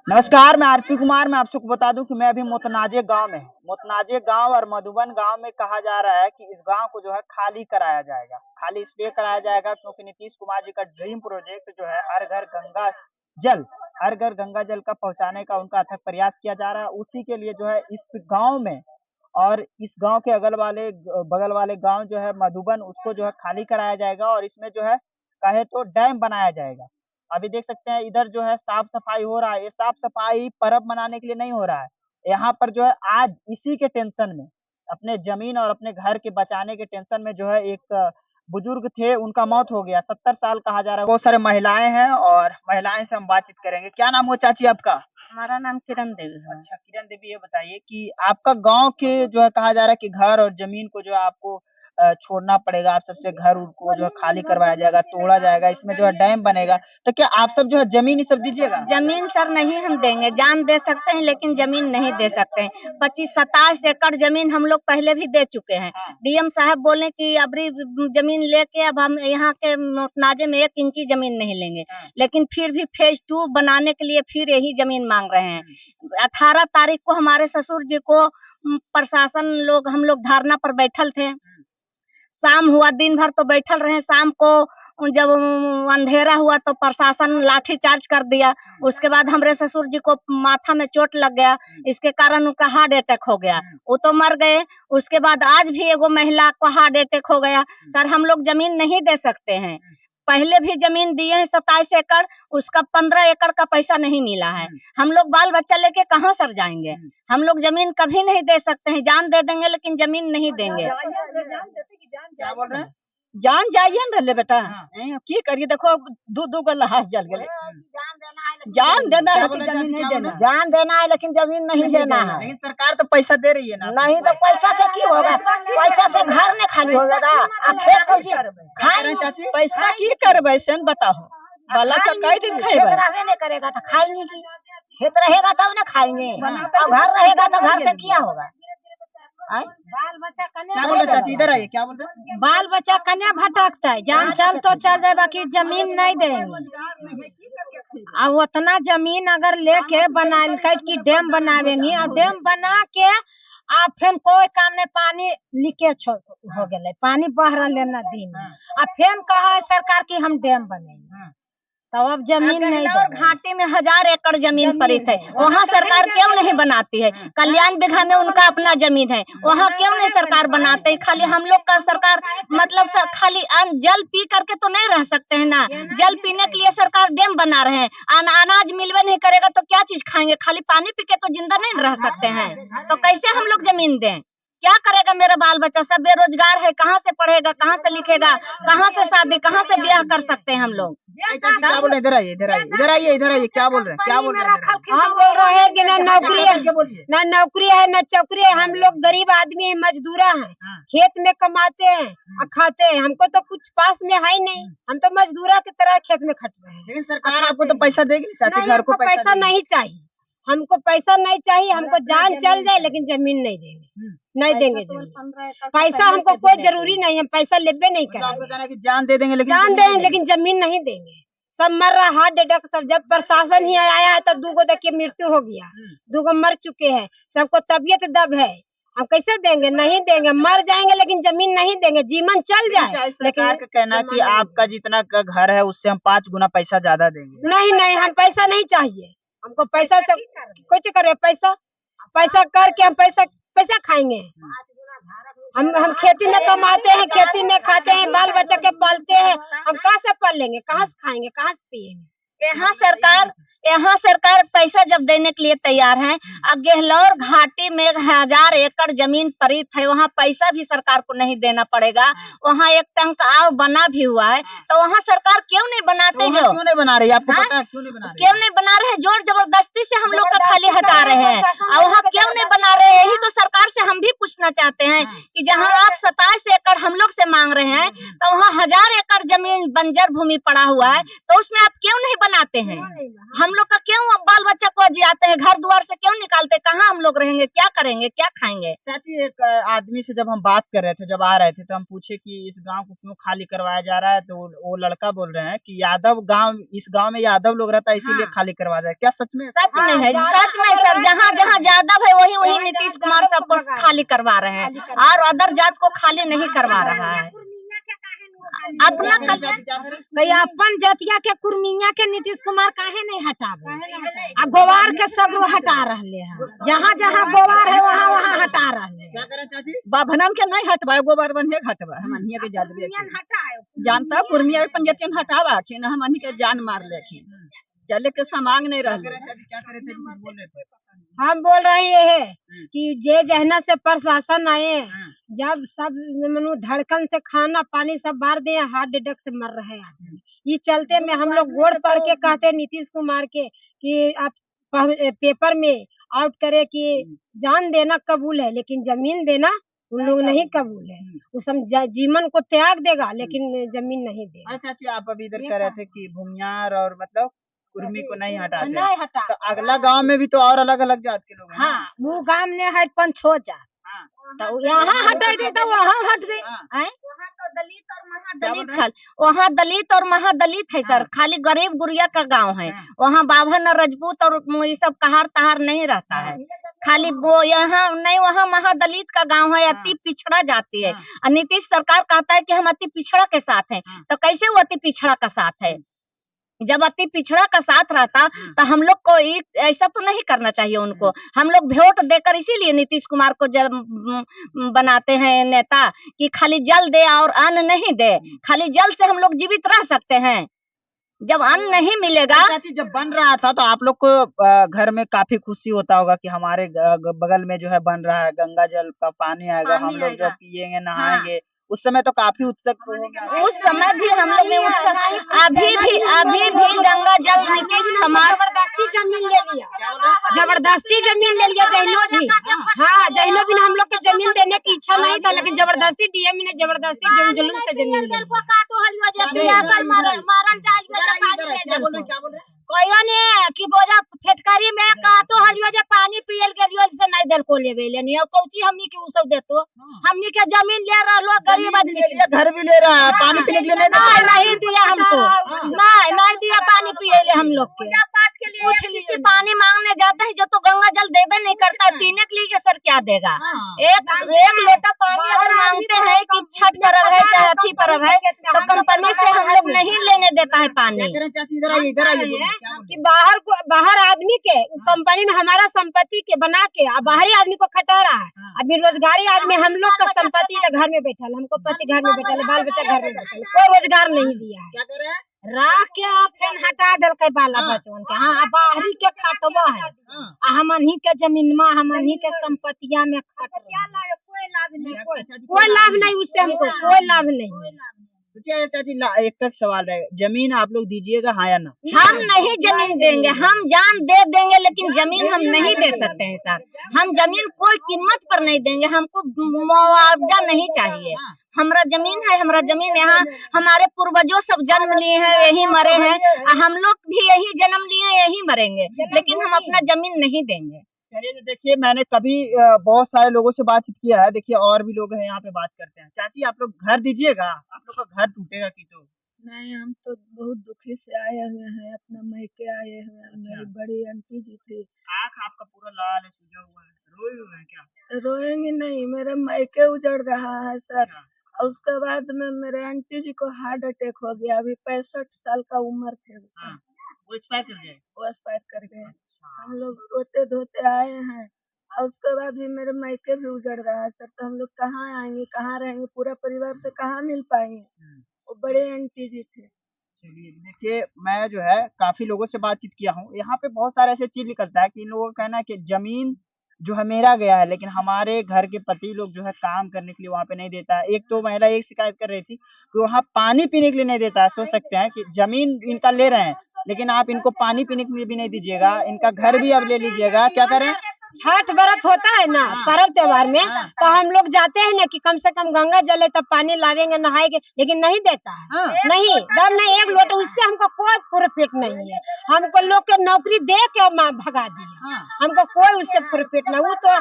नमस्कार, मैं आरपी कुमार। मैं आप सबको बता दूं कि मैं अभी मोतनाजे गांव में हूं। मोतनाजे गांव और मधुबन गांव में कहा जा रहा है कि इस गांव को जो है खाली कराया जाएगा। खाली इसलिए कराया जाएगा क्योंकि नीतीश कुमार जी का ड्रीम प्रोजेक्ट जो है जल हर घर गंगा जल का पहुंचाने का उनका अथक प्रयास किया जा रहा है। उसी के लिए जो है इस गांव में और इस गांव के बगल वाले गांव जो है मधुबन, उसको जो है खाली कराया जाएगा और इसमें जो है कहे तो डैम बनाया जाएगा। अभी देख सकते हैं इधर जो है साफ सफाई हो रहा है। ये साफ सफाई पर्व मनाने के लिए नहीं हो रहा है। यहाँ पर जो है आज इसी के टेंशन में, अपने जमीन और अपने घर के बचाने के टेंशन में जो है एक बुजुर्ग थे, उनका मौत हो गया। 70 साल कहा जा रहा है। बहुत सारे महिलाएं हैं और महिलाएं से हम बातचीत करेंगे। क्या नाम हो चाची आपका? हमारा नाम किरण देवी है। अच्छा किरण देवी, ये बताइए कि आपका गांव के जो है कहा जा रहा है कि घर और जमीन को जो है आपको छोड़ना पड़ेगा। आप सबसे घर को जो है खाली करवाया जाएगा, तोड़ा जाएगा, इसमें जो है डैम बनेगा। तो क्या आप सब जो है जमीन ये सब दीजिएगा? जमीन सर नहीं हम देंगे, जान दे सकते हैं लेकिन जमीन नहीं दे सकते हैं। 25-27 एकड़ जमीन हम लोग पहले भी दे चुके हैं। डीएम साहब बोले कि अबरी जमीन लेके अब हम यहाँ के मोतनाजे में 1 इंची जमीन नहीं लेंगे, लेकिन फिर भी फेज 2 बनाने के लिए फिर यही जमीन मांग रहे हैं। 18 तारीख को हमारे ससुर जी को प्रशासन लोग, हम लोग धरना पर बैठल थे। शाम हुआ, दिन भर तो बैठल रहे। शाम को जब अंधेरा हुआ तो प्रशासन लाठी चार्ज कर दिया। उसके बाद हमारे ससुर जी को माथा में चोट लग गया, इसके कारण उनका हार्ट अटैक हो गया, वो तो मर गए। उसके बाद आज भी एगो महिला को हार्ट अटैक हो गया। सर हम लोग जमीन नहीं दे सकते हैं। पहले भी जमीन दिए हैं 27 एकड़, उसका 15 एकड़ का पैसा नहीं मिला है। हम लोग बाल बच्चा लेके कहाँ सर जाएंगे? हम लोग जमीन कभी नहीं दे सकते हैं। जान दे देंगे लेकिन जमीन नहीं देंगे। क्या बोल रहे हैं? जान जाइए न रहे बेटा, की करिए? देखो दो गला हाथ जल गए। जान देना है कि जमीन नहीं देना? जान देना है लेकिन जमीन नहीं देना है। लेकिन सरकार तो पैसा दे रही है ना। नहीं तो पैसा से की होगा? पैसा से घर नहीं खाली होगा, खेत खाएंगे। पैसा की करबे से बताओ? बाला कई दिन खाएगा? नहीं करेगा तो खाएंगे की? खेत रहेगा तब ना खाएंगे, और घर रहेगा तो घर से क्या होगा? बाल बच्चा क्या बोल रहे चाची? इधर आइए। क्या बोल रहे? बाल बच्चा कन्या भटकता है, जान चल तो चल जाए, बाकी जमीन नहीं देंगे। अब उतना जमीन अगर लेके बना की डैम बनावेंगे और डैम बना के आप फिर कोई काम नहीं, पानी लीकेज हो गए, पानी बह रहा लेना दिन में, अब फिर कहा सरकार की हम डैम बनेंगे, तो अब जमीन नहीं। घाटी में 1000 एकड़ जमीन पड़ी है, वहाँ सरकार क्यों नहीं बनाती है? कल्याण बिघा में उनका अपना जमीन है, वहाँ क्यों नहीं सरकार बनाते है? खाली हम लोग का सरकार मतलब खाली जल पी करके तो नहीं रह सकते हैं ना। जल पीने के लिए सरकार डैम बना रहे हैं, अनाज मिलवे नहीं करेगा तो क्या चीज खाएंगे? खाली पानी पी के तो जिंदा नहीं रह सकते हैं, तो कैसे हम लोग जमीन दें? क्या करेगा मेरा बाल बच्चा? सब बेरोजगार है, कहाँ से पढ़ेगा, कहाँ से लिखेगा, कहाँ से शादी, कहाँ से ब्याह कर सकते हैं हम लोग? क्या बोल रहे? इधर आइए, इधर आइए, इधर आइए, इधर आइए। क्या बोल रहे हैं? क्या बोल रहे हैं? हम बोल रहे हैं कि ना नौकरी है, ना नौकरी है, ना चौकरी है। हम लोग गरीब आदमी है, मजदूरा है, खेत में कमाते हैं और खाते हैं। हमको तो कुछ पास में है ही नहीं, हम तो मजदूरा की तरह खेत में खट रहे हैं। लेकिन सरकार आपको तो पैसा देगी चाची? घर को पैसा नहीं चाहिए, हमको पैसा नहीं चाहिए, हमको जान चल जाए लेकिन जमीन नहीं देंगे, नहीं देंगे जमीन। पैसा हमको कोई जरूरी नहीं है, पैसा लेबे नहीं करेंगे। जान दे देंगे, जान देंगे लेकिन जमीन नहीं देंगे। सब मर रहा, हार्ट अटैक सब। जब प्रशासन ही आया है तो 2 देखिए मृत्यु हो गया, 2 मर चुके हैं, सबको तबीयत दब है। हम कैसे देंगे? नहीं देंगे, मर जाएंगे लेकिन जमीन नहीं देंगे। जीवन चल जाए लेकिन का कहना है कि आपका जितना का घर है उससे हम 5 गुना पैसा ज्यादा देंगे। नहीं नहीं, हम पैसा नहीं चाहिए, हमको पैसा से कुछ करे। पैसा करके हम पैसा खाएंगे। हम खेती में कमाते हैं, खेती में खाते हैं, बाल बच्चा के पालते हैं। हम कहाँ से पाल लेंगे, कहाँ से खाएंगे, कहाँ से पिएंगे? यहाँ सरकार पैसा जब देने के लिए तैयार है। अब गेहलोर घाटी में 1000 एकड़ जमीन पड़ित है, वहाँ पैसा भी सरकार को नहीं देना पड़ेगा। वहाँ एक टंक आव बना भी हुआ है, तो वहाँ सरकार क्यों नहीं बनाते? जो क्यों नहीं बना रही? आपको पता है क्यों नहीं बना रही? क्यों नहीं बना रहे? जोर जबरदस्ती से हम लोग का खाली हटा रहे हैं, और वहाँ क्यों नहीं बना रहे? यही तो सरकार से हम भी पूछना चाहते हैं कि जहाँ आप 27 एकड़ हम लोग से मांग रहे हैं, तो वहाँ 1000 एकड़ जमीन बंजर भूमि पड़ा हुआ है, तो उसमें आप क्यों नहीं बनाते हैं? हम लोग का क्यों बाल बच्चा को बजे आते हैं, घर द्वार से क्यों निकालते? कहाँ हम लोग रहेंगे? क्या करेंगे? क्या खाएंगे? चाची एक आदमी से जब हम बात कर रहे थे, जब आ रहे थे तो हम पूछे कि इस गांव को क्यों खाली करवाया जा रहा है, तो वो लड़का बोल रहे हैं कि यादव गांव, इस गांव में यादव लोग रहता है इसीलिए खाली करवाया जाए। क्या सच में? सच में है, सच में सर। जहाँ जहाँ यादव है वही वही नीतीश कुमार सबको खाली करवा रहे हैं, और अदर जात को खाली नहीं करवा रहा है। अपना कई अपन जातिया के कुर्मिया के नीतीश कुमार काहे नहीं हटावे? आ गोवार के सगरो हटा रहले हैं, जहाँ जहाँ गोवार है वहाँ वहाँ हटा रहले हैं। क्या करें चाची? बाभनन के नहीं हटवा, गोबर बन्हे हटवा, हमनिया के जादवे जानता कुर्मिया पंजतियन हटावा कि न हमनी के जान मार लेखिन, चले के समांग नहीं रहले। क्या करे थे? कुछ बोल रहे थे। हम बोल रहे ये है कि जे जहना से प्रशासन आए, जब सब मनु धड़कन से खाना पानी सब बार दे, हार्ट अटैक से मर रहे हैं। ये चलते में हम लोग गोड़ पड़ के कहते नीतीश कुमार के कि आप पेपर में आउट करे कि जान देना कबूल है लेकिन जमीन देना उन लोग नहीं कबूल है। उस हम जीवन को त्याग देगा लेकिन जमीन नहीं देगा। अच्छा चाची, आप अभी इधर कह रहे थे कि भूमियार और मतलब कुर्मी को नहीं हटाते, नहीं हटा। तो अगला गांव में भी तो और अलग अलग जात के लोग हैं। हाँ, वो गांव ने है 5-6 जात, हाँ, तो यहाँ हटा दे तो वहाँ हट दे। हाँ। वहाँ तो दलित और महादलित है, वहाँ दलित और महादलित है सर। खाली गरीब गुरिया का गांव है, वहाँ बाभन और रजपूत और ये सब कहार तहार नहीं रहता है। खाली वो यहाँ नहीं, वहाँ महादलित का गांव है, अति पिछड़ा जाती है। और नीतीश सरकार कहता है कि हम अति पिछड़ा के साथ हैं, तो कैसे वो अति पिछड़ा का साथ है? जब अति पिछड़ा का साथ रहता तो हम लोग को ऐसा तो नहीं करना चाहिए उनको। हम लोग वोट देकर इसीलिए नीतीश कुमार को जब बनाते हैं नेता कि खाली जल दे और अन्न नहीं दे। खाली जल से हम लोग जीवित रह सकते हैं, जब अन्न नहीं मिलेगा। चाची जब बन रहा था तो आप लोग को घर में काफी खुशी होता होगा कि हमारे बगल में जो है बन रहा है, गंगा जल का पानी आएगा, हम लोग जो पियेंगे नहाएंगे। उस समय तो काफी उत्सुक हो गया। उस समय भी हम लोग में उत्सुक, अभी भी गंगा जल नीतीश कुमार जबरदस्ती जमीन ले लिया, जबरदस्ती जमीन ले लिया जहनो भी। हाँ, जहनो भी हम लोग के जमीन देने की इच्छा नहीं था, लेकिन जबरदस्ती डीएम ने जबरदस्ती जुलूम से जमीन ले कोई ने कि बोझा फेटकारी में काटो हलियो जे पानी पियल के लियो से नहीं देल को लेवे लेनी कौची हमनी के उ सब देतो। हमनी के जमीन ले रहलो गरीब आदमी के लिए, घर भी ले रहा है, पानी पीने के लिए नहीं दिया हमको, नहीं दिया पानी पिए ले हम लोग के। किसी पानी मांगने जाते हैं जो तो गंगा जल देवे नहीं करता है, पीने के लिए सर क्या देगा? एक लोटा पानी अगर मांगते हैं कि छठ पर्व है चाहे अथी पर्व है तो कंपनी से हम लोग नहीं लेने देता है पानी। इधर आइए कि बाहर आदमी के कंपनी में हमारा संपत्ति के बना के बाहरी आदमी को खटा रहा है। अभी रोजगारी आदमी हम लोग का संपत्ति का घर में बैठा, हमको पति घर में बैठा, बाल बच्चा घर में बैठा, कोई रोजगार नहीं दिया है। राख के फिर हटा दिल के बाला बचवन के। हाँ, बाहरी के खटवा है, हमनी के जमीनमा हमनी के संपत्तिया में खट कोई लाभ नहीं उससे, हमको कोई लाभ नहीं। चाची एक सवाल है, जमीन आप लोग दीजिएगा हाँ या ना? हम नहीं जमीन देंगे, हम जान दे देंगे लेकिन जमीन हम नहीं दे सकते हैं सर। हम जमीन कोई कीमत पर नहीं देंगे, हमको मुआवजा नहीं चाहिए। हमारा जमीन है, हमारा जमीन यहाँ हमारे पूर्वजों सब जन्म लिए हैं, यही मरे हैं, हम लोग भी यही जन्म लिए हैं, यही मरेंगे, लेकिन हम अपना जमीन नहीं देंगे। चलिए देखिए, मैंने कभी बहुत सारे लोगों से बातचीत किया है, देखिए और भी लोग हैं यहाँ पे बात करते हैं। चाची आप लोग घर दीजिएगा, आप लोग का घर टूटेगा कि तो? नहीं, हम तो बहुत दुखी से आए हुए हैं, अपना मैके आए हुए हैं। मेरी बड़ी आंटी जी थी। आँख आपका पूरा लाल है, सूजा हुआ है, रोए हुए हैं क्या? रोएंगे नहीं, मेरा मैके उजड़ रहा है सर। और उसके बाद में मेरे आंटी जी को हार्ट अटैक हो गया, अभी 65 साल का उम्र थे उसका। वो एक्सपायर कर गए? वो एक्सपायर कर गए। हम लोग रोते धोते आए हैं, और उसके बाद भी मेरे मायके भी उजड़ रहा है सर। तो हम लोग कहाँ आएंगे, कहाँ रहेंगे, पूरा परिवार से कहाँ मिल पाएंगे? वो बड़े आंटी जी थे। चलिए देखिए, मैं जो है काफी लोगों से बातचीत किया हूँ, यहाँ पे बहुत सारे ऐसे चीज निकलता है कि इन लोगों का कहना है कि जमीन जो है मेरा गया है, लेकिन हमारे घर के पति लोग जो है काम करने के लिए वहाँ पे नहीं देता है। एक तो महिला एक शिकायत कर रही थी कि वहाँ पानी पीने के लिए नहीं देता है। सोच सकते हैं कि जमीन इनका ले रहे हैं लेकिन आप इनको पानी पीने के लिए भी नहीं दीजिएगा, इनका घर भी अब ले लीजिएगा, क्या करें, छठ व्रत होता है ना पर्व त्योहार में, तो हम लोग जाते हैं ना कि कम से कम गंगा जल है तब पानी लावेंगे नहाएंगे, लेकिन नहीं देता है। नहीं जब नहीं एक लोटा, उससे हमको कोई प्रॉफिट नहीं है। हमको लोग के नौकरी दे के भगा दिया, हमको कोई उससे प्रॉफिट नहीं। वो तो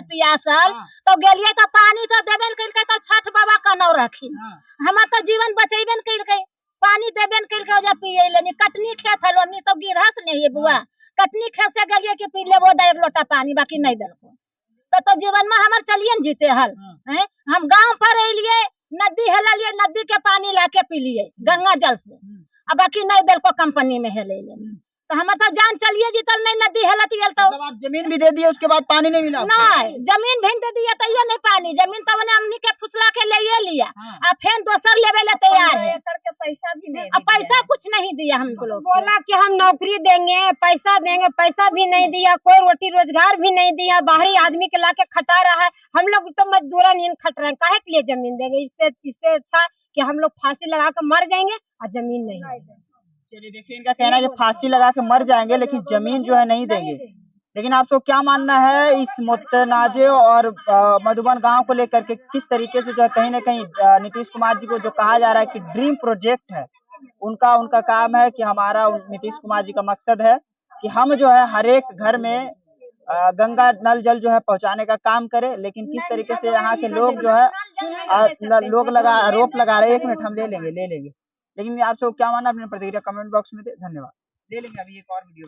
पियासल तो गेलिए तो पानी तो देबे कइल तो छठ बाबा का नौ रखी, हमार तो जीवन बचेबे न कइल, पानी देबे न कइल जा पिए लेनी। कटनी खेत हलो नहीं तो गिरहस नहीं है बुआ, कटनी खेत से गलिए कि पी लेबो एक लोटा पानी, बाकी नहीं देलको तो जीवन में हमार चलिए न जीते हल हैं। हम गांव पर एलिए, नदी हेला लिए, नदी के पानी लाके पी लिए गंगा जल से, अब बाकी नहीं देलको कंपनी में हेले ले, तो हमार तो जान चलिए जीतल नहीं। नदी हेलत गेल तो आप जमीन भी दे दिए, उसके बाद पानी नहीं मिला? नहीं, जमीन भी दे दिया तैयो नहीं पानी, जमीन तो हमनी के फुसला के ले लिया, अब फिर दोसर लेवे ले तैयार है, पैसा भी नहीं, अब पैसा कुछ नहीं दिया हमको लोग। बोला कि हम नौकरी देंगे, पैसा देंगे, पैसा भी नहीं दिया, कोई रोटी रोजगार भी नहीं दिया, बाहरी आदमी के लाके खटा रहा है। हम लोग तो मजदूरन इन खट रहे हैं, काहे के लिए जमीन देंगे? इससे अच्छा कि हम लोग फांसी लगा के मर जाएंगे और जमीन नहीं। चलिए देखिए, इनका कहना है कि फांसी लगा के मर जाएंगे लेकिन जमीन जो है नहीं देंगे। लेकिन आपको क्या मानना है इस मुतनाजे और मधुबन गांव को लेकर के? किस तरीके से जो है कहीं ना कहीं नीतीश कुमार जी को जो कहा जा रहा है कि ड्रीम प्रोजेक्ट है उनका काम है कि हमारा, नीतीश कुमार जी का मकसद है कि हम जो है हर एक घर में गंगा नल जल जो है पहुंचाने का काम करें। लेकिन किस तरीके से यहाँ के लोग जो है लोग आरोप लगा रहे हैं। 1 मिनट हम ले लेंगे। लेकिन आपसे क्या मानना, अपनी प्रतिक्रिया कमेंट बॉक्स में दे। धन्यवाद। ले लेंगे अभी एक और वीडियो।